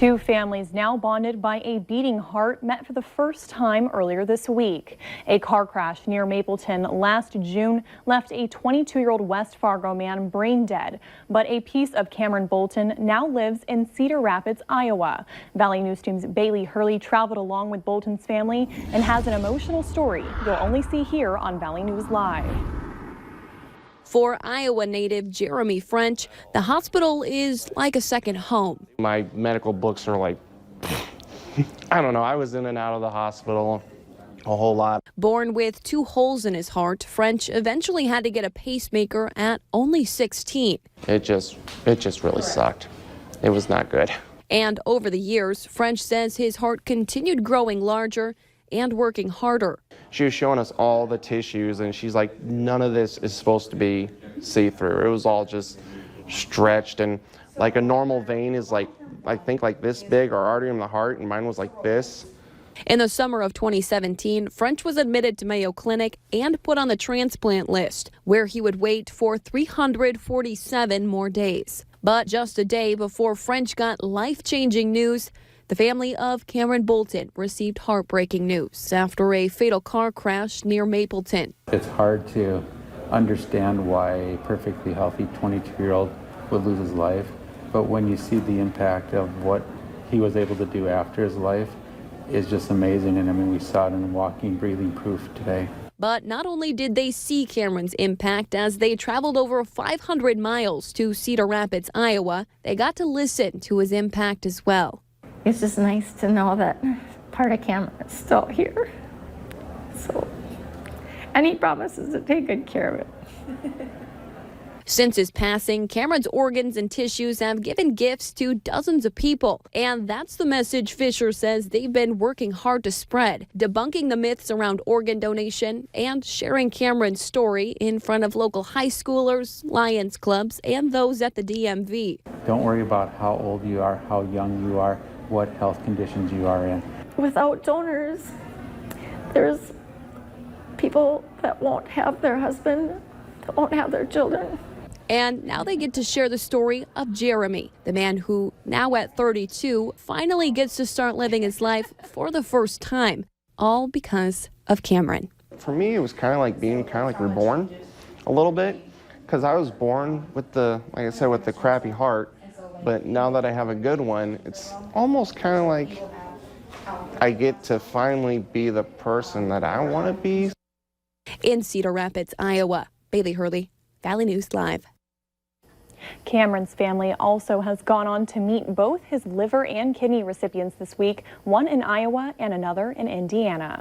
Two families now bonded by a beating heart met for the first time earlier this week. A car crash near Mapleton last June left a 22-year-old West Fargo man brain dead, but a piece of Cameron Bolton now lives in Cedar Rapids, Iowa. Valley News Team's Bailey Hurley traveled along with Bolton's family and has an emotional story you'll only see here on Valley News Live. For Iowa native Jeremy French, the hospital is like a second home. My medical books are like, I don't know, I was in and out of the hospital a whole lot. Born with 2 holes in his heart, French eventually had to get a pacemaker at only 16. It just really sucked. It was not good. And over the years, French says his heart continued growing larger and working harder. She was showing us all the tissues and she's like, none of this is supposed to be see-through. It was all just stretched, and like a normal vein is like, I think like this big, or artery in the heart, and mine was like this. In the summer of 2017, French was admitted to Mayo Clinic and put on the transplant list, where he would wait for 347 more days. But just a day before French got life-changing news, the family of Cameron Bolton received heartbreaking news after a fatal car crash near Mapleton. It's hard to understand why a perfectly healthy 22-year-old would lose his life, but when you see the impact of what he was able to do after his life, it's just amazing. And I mean, we saw it in walking, breathing proof today. But not only did they see Cameron's impact as they traveled over 500 miles to Cedar Rapids, Iowa, they got to listen to his impact as well. It's just nice to know that part of Cameron is still here. So, and he promises to take good care of it. Since his passing, Cameron's organs and tissues have given gifts to dozens of people. And that's the message Fisher says they've been working hard to spread, debunking the myths around organ donation and sharing Cameron's story in front of local high schoolers, Lions clubs, and those at the DMV. Don't worry about how old you are, how young you are, what health conditions you are in. Without donors, there's people that won't have their husband, that won't have their children. And now they get to share the story of Jeremy, the man who, now at 32, finally gets to start living his life for the first time, all because of Cameron. For me, it was kind of like being reborn a little bit, because I was born with the, like I said, with the crappy heart. But now that I have a good one, it's almost kind of like I get to finally be the person that I want to be. In Cedar Rapids, Iowa, Bailey Hurley, Valley News Live. Cameron's family also has gone on to meet both his liver and kidney recipients this week, one in Iowa and another in Indiana.